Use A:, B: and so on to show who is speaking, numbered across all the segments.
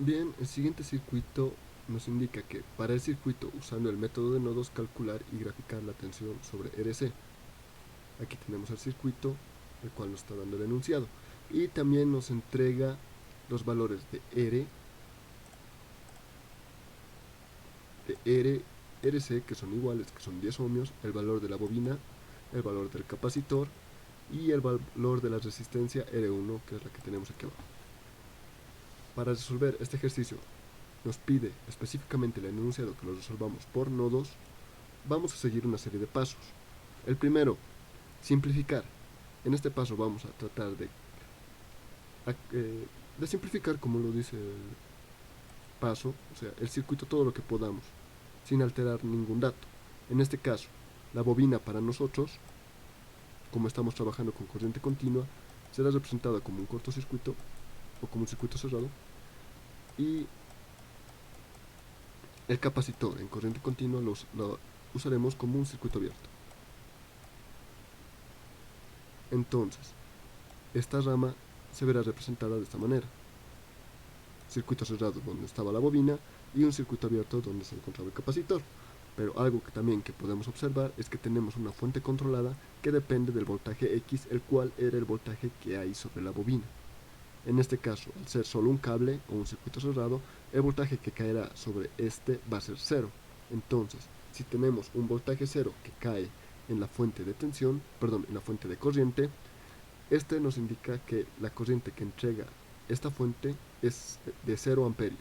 A: Bien, el siguiente circuito nos indica que para el circuito, usando el método de nodos, calcular y graficar la tensión sobre RC. Aquí tenemos el circuito, el cual nos está dando el enunciado. Y también nos entrega los valores de RC, que son iguales, que son 10 ohmios, el valor de la bobina, el valor del capacitor y el valor de la resistencia R1, que es la que tenemos aquí abajo. Para resolver este ejercicio nos pide específicamente el enunciado que lo resolvamos por nodos. Vamos a seguir una serie de pasos. El primero, simplificar. En este paso vamos a tratar de simplificar, como lo dice el paso, o sea, el circuito todo lo que podamos, sin alterar ningún dato. En este caso, la bobina para nosotros, como estamos trabajando con corriente continua, será representada como un cortocircuito o como un circuito cerrado, y el capacitor en corriente continua lo usaremos como un circuito abierto. Entonces, esta rama se verá representada de esta manera: circuito cerrado donde estaba la bobina y un circuito abierto donde se encontraba el capacitor. Pero algo que también que podemos observar es que tenemos una fuente controlada que depende del voltaje X, el cual era el voltaje que hay sobre la bobina. En este caso, al ser solo un cable o un circuito cerrado, el voltaje que caerá sobre este va a ser cero. Entonces, si tenemos un voltaje cero que cae en la fuente de tensión, perdón, en la fuente de corriente, este nos indica que la corriente que entrega esta fuente es de 0 amperios.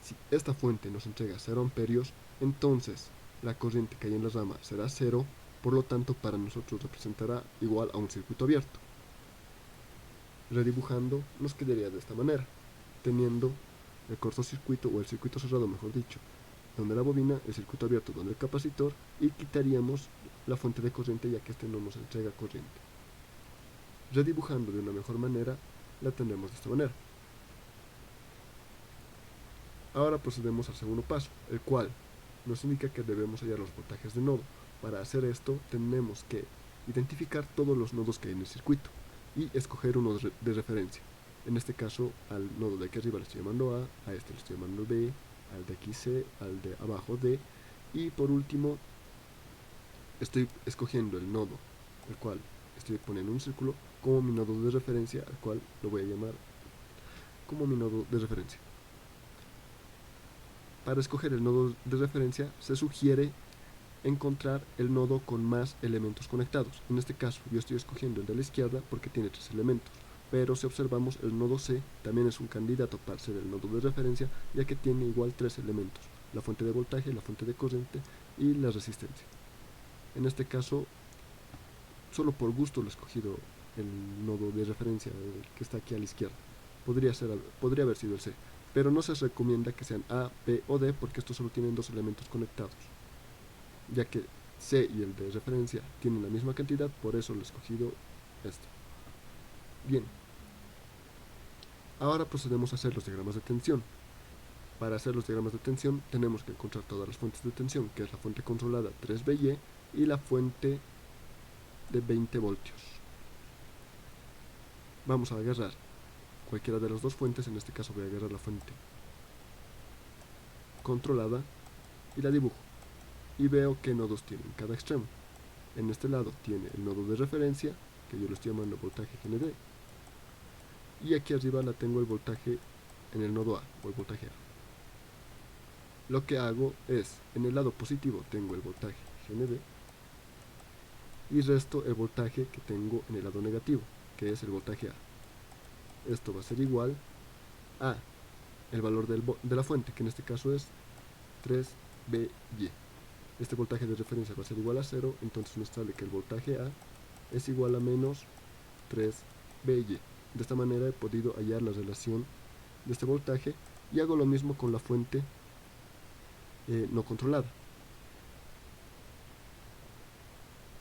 A: Si esta fuente nos entrega 0 amperios, entonces la corriente que hay en la rama será 0, por lo tanto para nosotros representará igual a un circuito abierto. Redibujando nos quedaría de esta manera, teniendo el cortocircuito o el circuito cerrado, mejor dicho, donde la bobina, el circuito abierto donde el capacitor, y quitaríamos la fuente de corriente ya que este no nos entrega corriente. Redibujando de una mejor manera, la tendremos de esta manera. Ahora procedemos al segundo paso, el cual nos indica que debemos hallar los voltajes de nodo. Para hacer esto tenemos que identificar todos los nodos que hay en el circuito y escoger uno de referencia. En este caso, al nodo de aquí arriba le estoy llamando A este le estoy llamando B, al de aquí C, al de abajo D, y por último estoy escogiendo el nodo, el cual estoy poniendo un círculo como mi nodo de referencia, al cual lo voy a llamar como mi nodo de referencia. Para escoger el nodo de referencia se sugiere encontrar el nodo con más elementos conectados. En este caso yo estoy escogiendo el de la izquierda porque tiene 3 elementos, pero si observamos el nodo C también es un candidato para ser el nodo de referencia, ya que tiene igual 3 elementos: la fuente de voltaje, la fuente de corriente y la resistencia. En este caso, solo por gusto lo he escogido el nodo de referencia, el que está aquí a la izquierda. Podría haber sido el C, pero no se recomienda que sean A, B o D porque estos solo tienen 2 elementos conectados, ya que C y el de referencia tienen la misma cantidad, por eso lo he escogido este. Bien, ahora procedemos a hacer los diagramas de tensión. Para hacer los diagramas de tensión tenemos que encontrar todas las fuentes de tensión, que es la fuente controlada 3VY y la fuente de 20 voltios. Vamos a agarrar cualquiera de las dos fuentes, en este caso voy a agarrar la fuente controlada y la dibujo, y veo qué nodos tiene en cada extremo. En este lado tiene el nodo de referencia, que yo lo estoy llamando voltaje GND, y aquí arriba la tengo el voltaje en el nodo A, o el voltaje A. Lo que hago es, en el lado positivo tengo el voltaje GND, y resto el voltaje que tengo en el lado negativo, que es el voltaje A. Esto va a ser igual a el valor de la fuente, que en este caso es 3VY. Este voltaje de referencia va a ser igual a 0, entonces nos sale que el voltaje A es igual a menos 3VY. De esta manera he podido hallar la relación de este voltaje, y hago lo mismo con la fuente no controlada.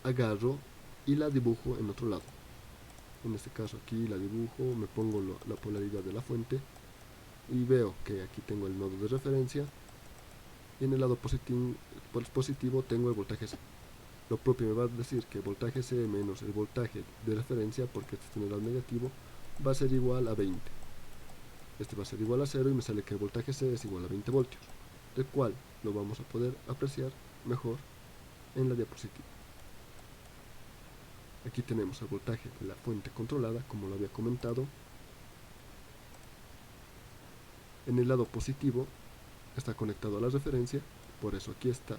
A: Agarro y la dibujo en otro lado. En este caso aquí la dibujo, me pongo la polaridad de la fuente y veo que aquí tengo el nodo de referencia, y en el lado positivo tengo el voltaje C. Lo propio me va a decir que el voltaje C menos el voltaje de referencia, porque este está en el lado negativo, va a ser igual a 20. este va a ser igual a 0 y me sale que el voltaje C es igual a 20 voltios, el cual lo vamos a poder apreciar mejor en la diapositiva. Aquí tenemos el voltaje de la fuente controlada, como lo había comentado. En el lado positivo está conectado a la referencia, por eso aquí está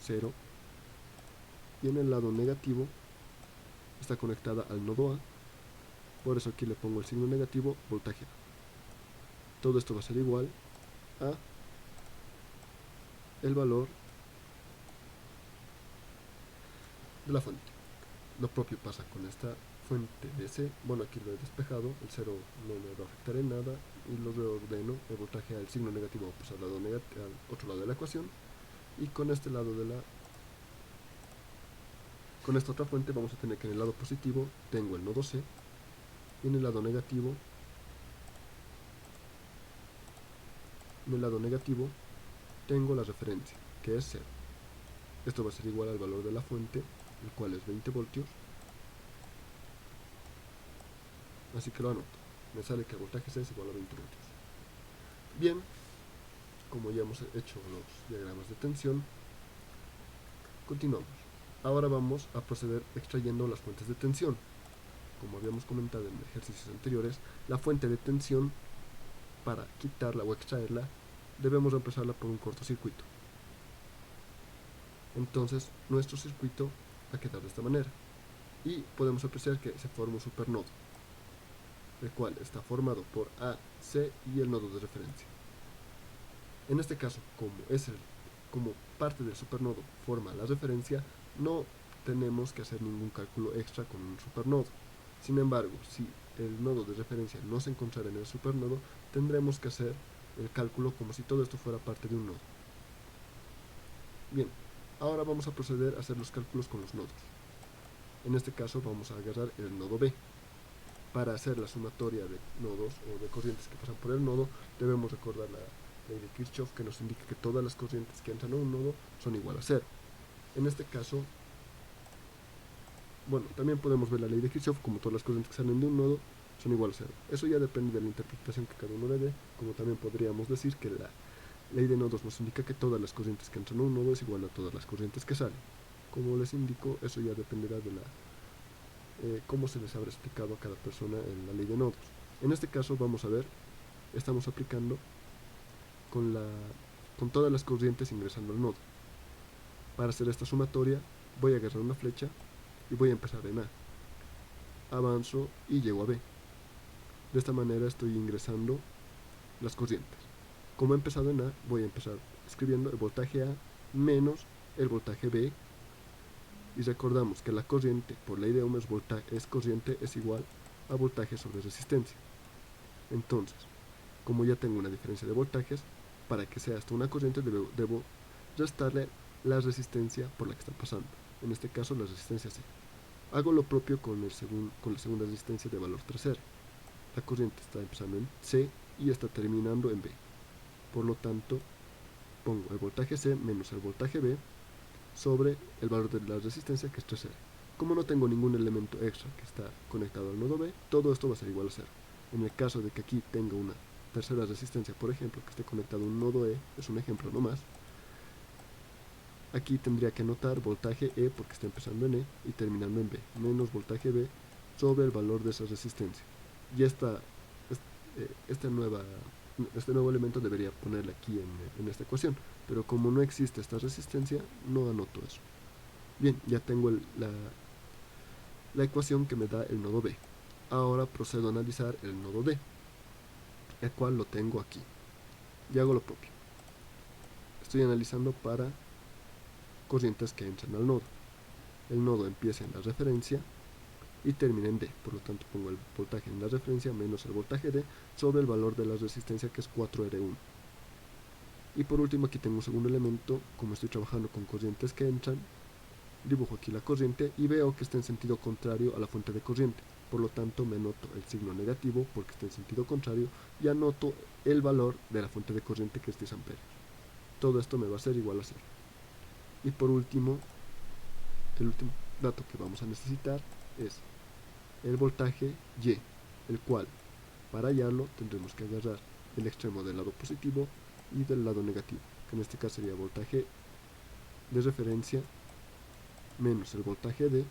A: 0. Y en el lado negativo está conectada al nodo A, por eso aquí le pongo el signo negativo, voltaje A. Todo esto va a ser igual a el valor de la fuente. Lo propio pasa con esta fuente de C. Bueno, aquí lo he despejado, el 0 no me va a afectar en nada y lo reordeno. El voltaje al signo negativo pues al otro lado de la ecuación, y con este lado con esta otra fuente vamos a tener que en el lado positivo tengo el nodo C y en el lado negativo tengo la referencia, que es 0. Esto va a ser igual al valor de la fuente, el cual es 20 voltios. Así que lo anoto. Me sale que el voltaje C es igual a 20 voltios. Bien, como ya hemos hecho los diagramas de tensión, continuamos. Ahora vamos a proceder extrayendo las fuentes de tensión. Como habíamos comentado en ejercicios anteriores, la fuente de tensión, para quitarla o extraerla, debemos reemplazarla por un cortocircuito. Entonces, nuestro circuito va a quedar de esta manera. Y podemos apreciar que se forma un supernodo, el cual está formado por A, C y el nodo de referencia. En este caso, como parte del supernodo forma la referencia, no tenemos que hacer ningún cálculo extra con un supernodo. Sin embargo, si el nodo de referencia no se encontrara en el supernodo, tendremos que hacer el cálculo como si todo esto fuera parte de un nodo. Bien, ahora vamos a proceder a hacer los cálculos con los nodos. En este caso vamos a agarrar el nodo B. Para hacer la sumatoria de nodos o de corrientes que pasan por el nodo, debemos recordar la ley de Kirchhoff, que nos indica que todas las corrientes que entran a un nodo son igual a 0. En este caso, bueno, también podemos ver la ley de Kirchhoff, como todas las corrientes que salen de un nodo son igual a 0. Eso ya depende de la interpretación que cada uno le dé, como también podríamos decir que la ley de nodos nos indica que todas las corrientes que entran a un nodo es igual a todas las corrientes que salen. Como les indico, eso ya dependerá de cómo se les habrá explicado a cada persona en la ley de nodos. En este caso vamos a ver, estamos aplicando con todas las corrientes ingresando al nodo. Para hacer esta sumatoria voy a agarrar una flecha y voy a empezar en A. Avanzo y llego a B. De esta manera estoy ingresando las corrientes. Como he empezado en A, voy a empezar escribiendo el voltaje A menos el voltaje B. Y recordamos que la corriente, por ley de Ohm, corriente es igual a voltaje sobre resistencia. Entonces, como ya tengo una diferencia de voltajes, para que sea hasta una corriente debo restarle la resistencia por la que está pasando. En este caso, la resistencia C. Hago lo propio con la segunda resistencia de valor 3R. La corriente está empezando en C y está terminando en B. Por lo tanto, pongo el voltaje C menos el voltaje B sobre el valor de la resistencia, que es 3R. Como no tengo ningún elemento extra que está conectado al nodo B, todo esto va a ser igual a 0. En el caso de que aquí tenga una tercera resistencia, por ejemplo, que esté conectado a un nodo E, es un ejemplo nomás, aquí tendría que anotar voltaje E porque está empezando en E y terminando en B, menos voltaje B sobre el valor de esa resistencia. Y este nuevo elemento debería ponerle aquí en esta ecuación, pero como no existe esta resistencia, no anoto eso. Bien, ya tengo la ecuación que me da el nodo B. Ahora procedo a analizar el nodo D, el cual lo tengo aquí. Y hago lo propio. Estoy analizando para corrientes que entran al nodo. El nodo empieza en la referencia y termina en D. Por lo tanto, pongo el voltaje en la referencia menos el voltaje D sobre el valor de la resistencia, que es 4R1. Y por último, aquí tengo un segundo elemento. Como estoy trabajando con corrientes que entran, dibujo aquí la corriente y veo que está en sentido contrario a la fuente de corriente. Por lo tanto, me anoto el signo negativo porque está en sentido contrario y anoto el valor de la fuente de corriente, que es 10 amperios. Todo esto me va a ser igual a 0. Y por último, el último dato que vamos a necesitar es el voltaje Y, el cual para hallarlo tendremos que agarrar el extremo del lado positivo y del lado negativo, que en este caso sería voltaje de referencia menos el voltaje D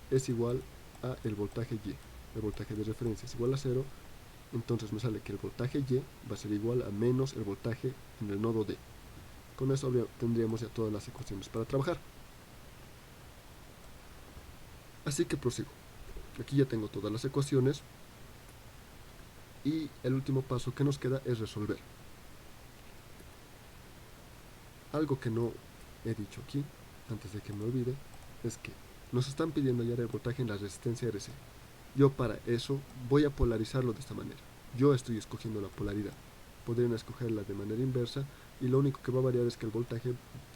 A: es igual a el voltaje Y. El voltaje de referencia es igual a 0, entonces me sale que el voltaje Y va a ser igual a menos el voltaje en el nodo D. Con eso tendríamos ya todas las ecuaciones para trabajar. Así que prosigo. Aquí ya tengo todas las ecuaciones y el último paso que nos queda es resolver. Algo que no he dicho aquí, antes de que me olvide, es que nos están pidiendo hallar el voltaje en la resistencia RC. Yo para eso voy a polarizarlo de esta manera. Yo estoy escogiendo la polaridad. Podrían escogerla de manera inversa y lo único que va a variar es que el voltaje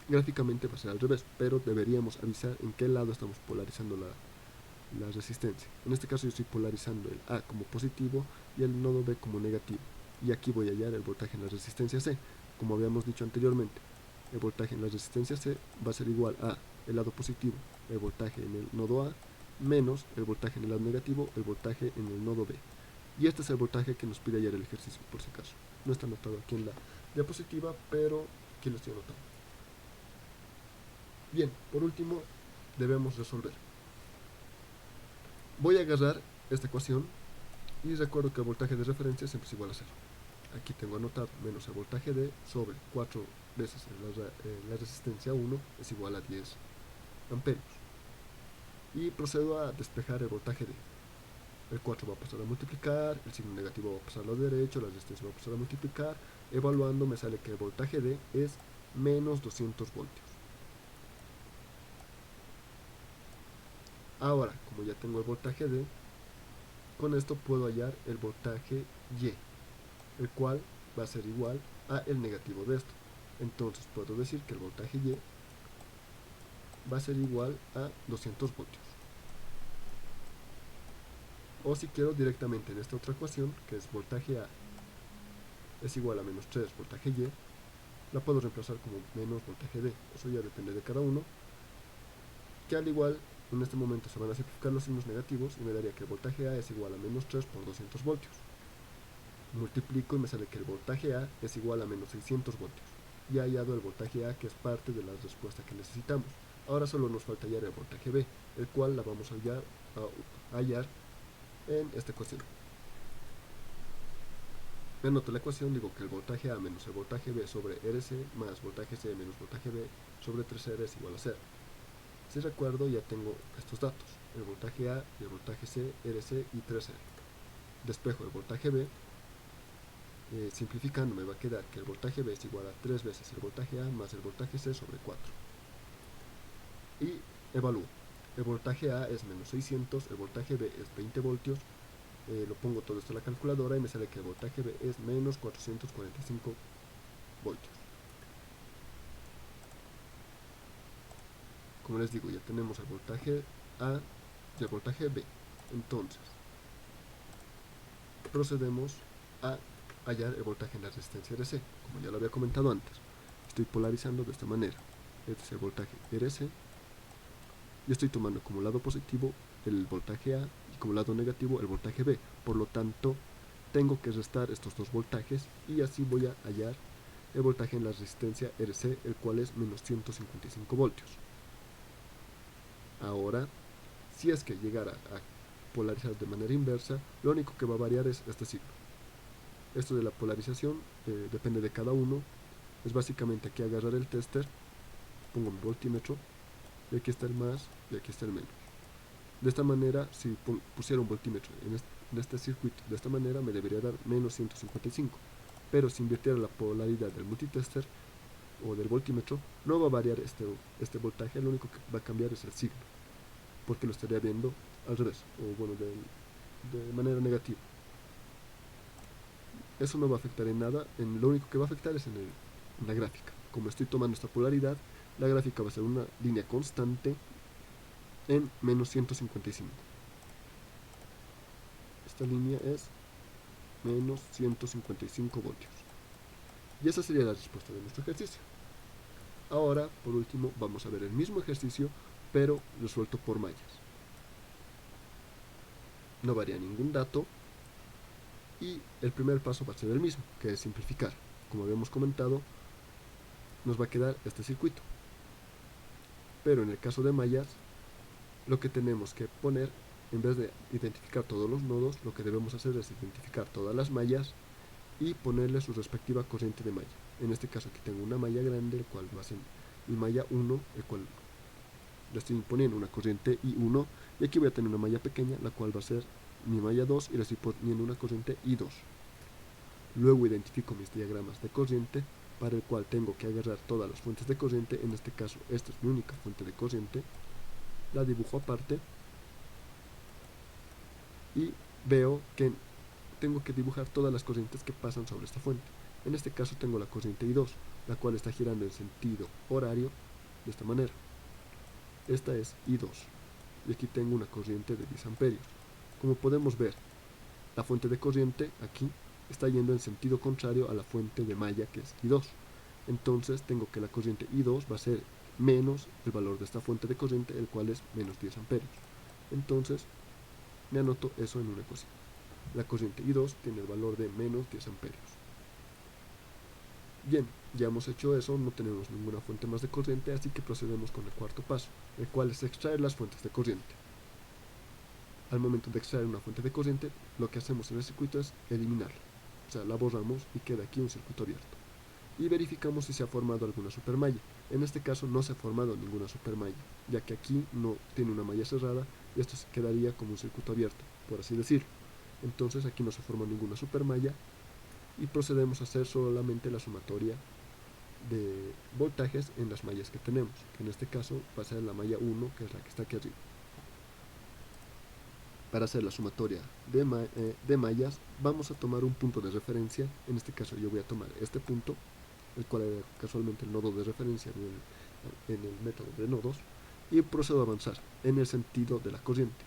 A: gráficamente va a ser al revés, pero deberíamos avisar en qué lado estamos polarizando la resistencia. En este caso yo estoy polarizando el A como positivo y el nodo B como negativo. Y aquí voy a hallar el voltaje en la resistencia C. Como habíamos dicho anteriormente, el voltaje en la resistencia C va a ser igual a el lado positivo, el voltaje en el nodo A, menos el voltaje en el lado negativo, el voltaje en el nodo B. Y este es el voltaje que nos pide hallar el ejercicio, por si acaso. No está anotado aquí en la diapositiva, pero aquí lo estoy anotando. Bien, por último, debemos resolver. Voy a agarrar esta ecuación y recuerdo que el voltaje de referencia siempre es igual a 0. Aquí tengo anotado menos el voltaje D sobre 4 veces la resistencia 1 es igual a 10 amperios. Y procedo a despejar el voltaje D. El 4 va a pasar a multiplicar, el signo negativo va a pasar a lo derecho, la resistencia va a pasar a multiplicar. Evaluando me sale que el voltaje D es menos 200 voltios. Ahora, como ya tengo el voltaje D, con esto puedo hallar el voltaje Y, el cual va a ser igual a el negativo de esto. Entonces puedo decir que el voltaje Y va a ser igual a 200 voltios. O si quiero directamente en esta otra ecuación, que es voltaje A es igual a menos 3 voltaje Y, la puedo reemplazar como menos voltaje D. Eso ya depende de cada uno, que al igual en este momento se van a simplificar los signos negativos y me daría que el voltaje A es igual a menos 3 por 200 voltios. Multiplico y me sale que el voltaje A es igual a menos 600 voltios. Ya he hallado el voltaje A, que es parte de la respuesta que necesitamos. Ahora solo nos falta hallar el voltaje B, el cual la vamos a hallar en esta ecuación. Me anoto la ecuación, digo que el voltaje A menos el voltaje B sobre RC más voltaje C menos voltaje B sobre 3R es igual a 0. Si recuerdo, ya tengo estos datos, el voltaje A, el voltaje C, RC y 3R. Despejo el voltaje B, simplificando me va a quedar que el voltaje B es igual a 3 veces el voltaje A más el voltaje C sobre 4. Y evalúo. El voltaje A es menos 600, el voltaje B es 20 voltios. Lo pongo todo esto en la calculadora y me sale que el voltaje B es menos 445 voltios. Como les digo, ya tenemos el voltaje A y el voltaje B. Entonces, procedemos a hallar el voltaje en la resistencia RC, como ya lo había comentado antes. Estoy polarizando de esta manera. Este es el voltaje RC y estoy tomando como lado positivo el voltaje A y como lado negativo el voltaje B. Por lo tanto, tengo que restar estos dos voltajes y así voy a hallar el voltaje en la resistencia RC, el cual es menos 155 voltios. Ahora, si es que llegara a polarizar de manera inversa, lo único que va a variar es este signo. Esto de la polarización depende de cada uno. Es básicamente aquí agarrar el tester, pongo mi voltímetro, y aquí está el más y aquí está el menos. De esta manera, si pusiera un voltímetro en este circuito, de esta manera me debería dar menos 155. Pero si invirtiera la polaridad del multitester o del voltímetro, no va a variar este voltaje, lo único que va a cambiar es el signo, porque lo estaría viendo al revés, o bueno, de manera negativa. Eso no va a afectar en nada, lo único que va a afectar es en la gráfica. Como estoy tomando esta polaridad, la gráfica va a ser una línea constante en menos 155. Esta línea es menos 155 voltios. Y esa sería la respuesta de nuestro ejercicio. Ahora, por último, vamos a ver el mismo ejercicio, pero resuelto por mallas. No varía ningún dato, Y el primer paso va a ser el mismo, que es simplificar. Como habíamos comentado, nos va a quedar este circuito. Pero en el caso de mallas, lo que tenemos que poner, en vez de identificar todos los nodos, lo que debemos hacer es identificar todas las mallas y ponerle su respectiva corriente de malla. En este caso aquí tengo una malla grande, el cual va a ser mi malla 1, el cual le estoy poniendo una corriente I1, y aquí voy a tener una malla pequeña, la cual va a ser mi malla 2, y le estoy poniendo una corriente I2. Luego identifico mis diagramas de corriente, para el cual tengo que agarrar todas las fuentes de corriente. En este caso esta es mi única fuente de corriente, la dibujo aparte y veo que tengo que dibujar todas las corrientes que pasan sobre esta fuente. En este caso tengo la corriente I2, la cual está girando en sentido horario de esta manera. Esta es I2 y aquí tengo una corriente de 10 amperios. Como podemos ver, la fuente de corriente aquí está yendo en sentido contrario a la fuente de malla, que es I2. Entonces tengo que la corriente I2 va a ser menos el valor de esta fuente de corriente, el cual es menos 10 amperios. Entonces me anoto eso en una ecuación. La corriente I2 tiene el valor de menos 10 amperios. Bien, ya hemos hecho eso, no tenemos ninguna fuente más de corriente, así que procedemos con el cuarto paso, el cual es extraer las fuentes de corriente. Al momento de extraer una fuente de corriente, lo que hacemos en el circuito es eliminarla. O sea, la borramos y queda aquí un circuito abierto. Y verificamos si se ha formado alguna supermalla. En este caso no se ha formado ninguna supermalla, ya que aquí no tiene una malla cerrada y esto se quedaría como un circuito abierto, por así decirlo. Entonces aquí no se forma ninguna supermalla y procedemos a hacer solamente la sumatoria de voltajes en las mallas que tenemos, que en este caso va a ser la malla 1, que es la que está aquí arriba. Para hacer la sumatoria de mallas vamos a tomar un punto de referencia. En este caso yo voy a tomar este punto, el cual era casualmente el nodo de referencia en el método de nodos, y procedo a avanzar en el sentido de la corriente.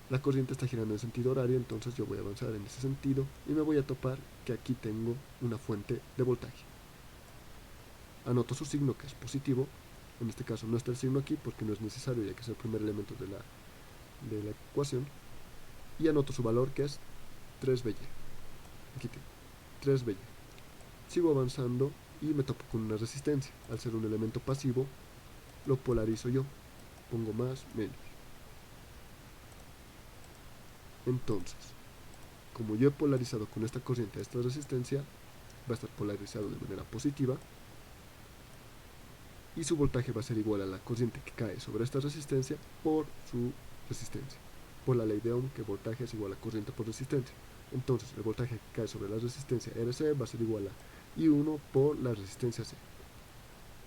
A: La corriente está girando en sentido horario, entonces yo voy a avanzar en ese sentido y me voy a topar que aquí tengo una fuente de voltaje. Anoto su signo, que es positivo. En este caso no está el signo aquí porque no es necesario, ya que es el primer elemento de la ecuación. Y anoto su valor, que es 3BY. Aquí tengo 3BY. Sigo avanzando y me topo con una resistencia. Al ser un elemento pasivo, lo polarizo yo. Pongo más, menos. Entonces, como yo he polarizado con esta corriente a esta resistencia, va a estar polarizado de manera positiva y su voltaje va a ser igual a la corriente que cae sobre esta resistencia por su resistencia. Por la ley de Ohm, que voltaje es igual a corriente por resistencia. Entonces, el voltaje que cae sobre la resistencia RC va a ser igual a I1 por la resistencia C.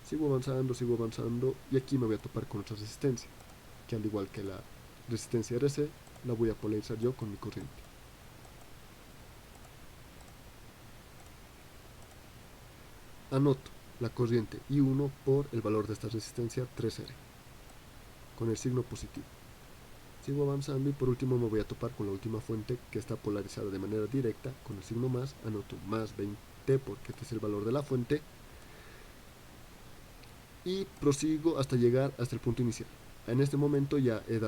A: Sigo avanzando y aquí me voy a topar con otra resistencia, que al igual que la resistencia RC, la voy a polarizar yo con mi corriente. Anoto la corriente I1 por el valor de esta resistencia 3R, con el signo positivo. Sigo avanzando y por último me voy a topar con la última fuente, que está polarizada de manera directa con el signo más. Anoto más 20 porque este es el valor de la fuente y prosigo hasta llegar hasta el punto inicial. En este momento ya he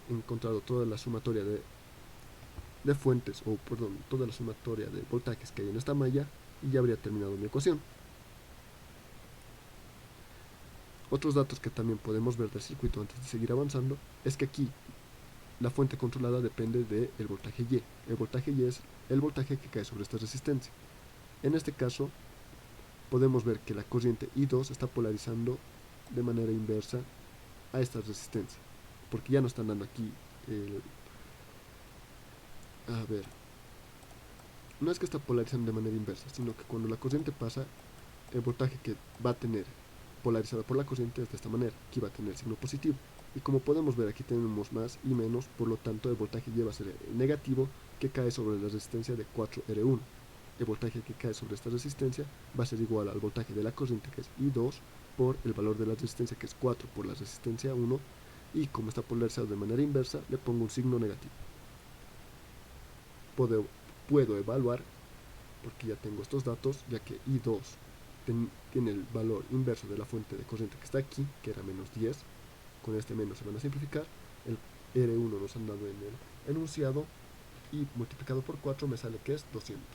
A: encontrado toda la sumatoria de fuentes, o perdón, toda la sumatoria de voltajes que hay en esta malla, y ya habría terminado mi ecuación. Otros datos que también podemos ver del circuito antes de seguir avanzando es que aquí la fuente controlada depende del voltaje Y. El voltaje Y es el voltaje que cae sobre esta resistencia. En este caso podemos ver que la corriente I2 está polarizando de manera inversa a esta resistencia, porque ya no están dando aquí a ver, no es que está polarizando de manera inversa, sino que cuando la corriente pasa, el voltaje que va a tener polarizado por la corriente es de esta manera. Aquí va a tener signo positivo, y como podemos ver aquí tenemos más y menos, por lo tanto el voltaje Y va a ser el negativo, que cae sobre la resistencia de 4R1. El voltaje que cae sobre esta resistencia va a ser igual al voltaje de la corriente, que es I2, por el valor de la resistencia, que es 4 por la resistencia 1, y como está polarizado de manera inversa, le pongo un signo negativo. Puedo evaluar, porque ya tengo estos datos, ya que I2 tiene el valor inverso de la fuente de corriente que está aquí, que era menos 10. Con este menos se van a simplificar. El R1 nos han dado en el enunciado, y multiplicado por 4 me sale que es 200.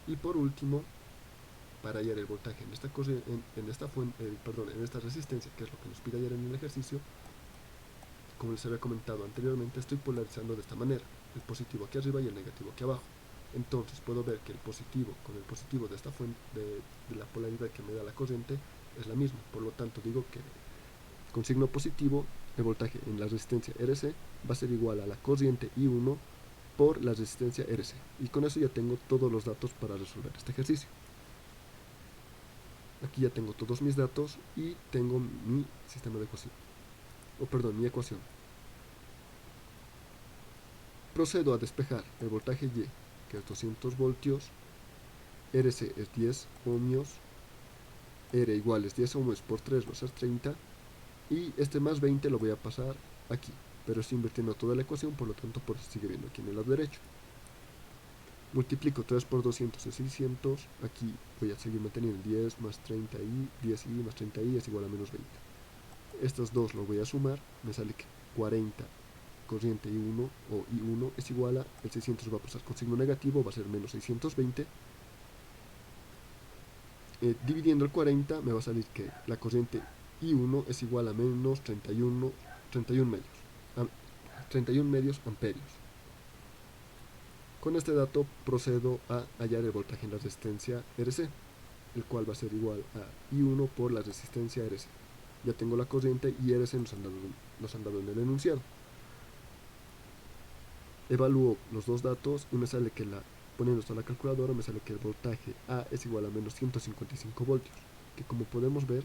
A: Y por último, para hallar el voltaje en esta resistencia, que es lo que nos pide hallar en el ejercicio, como les había comentado anteriormente, estoy polarizando de esta manera, el positivo aquí arriba y el negativo aquí abajo. Entonces puedo ver que el positivo con el positivo de esta fuente, de la polaridad que me da la corriente, es la misma. Por lo tanto digo que con signo positivo el voltaje en la resistencia RC va a ser igual a la corriente I1 por la resistencia RC. Y con eso ya tengo todos los datos para resolver este ejercicio. Aquí ya tengo todos mis datos y tengo mi sistema de ecuación, mi ecuación. Procedo a despejar el voltaje Y, que es 200 voltios, RC es 10 ohmios, R igual es 10 ohmios por 3 va a ser 30, y este más 20 lo voy a pasar aquí, pero estoy invirtiendo toda la ecuación, por lo tanto por eso sigue viendo aquí en el lado derecho. Multiplico 3 por 200 es 600, aquí voy a seguir manteniendo 10 más 30i, 10i más 30i es igual a menos 20. Estos dos los voy a sumar, me sale que 40 corriente I1 o I1 es igual a, el 600 va a pasar con signo negativo, va a ser menos 620. Dividiendo el 40 me va a salir que la corriente I1 es igual a menos 31 medios amperios. Con este dato procedo a hallar el voltaje en la resistencia RC, el cual va a ser igual a I1 por la resistencia RC. Ya tengo la corriente y RC nos han dado en el enunciado. Evalúo los dos datos y me sale que poniendo esto a la calculadora me sale que el voltaje A es igual a menos 155 voltios, que como podemos ver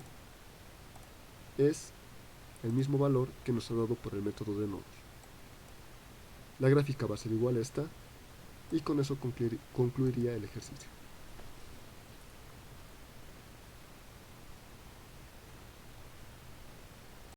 A: es el mismo valor que nos ha dado por el método de nodos. La gráfica va a ser igual a esta y con eso concluiría el ejercicio.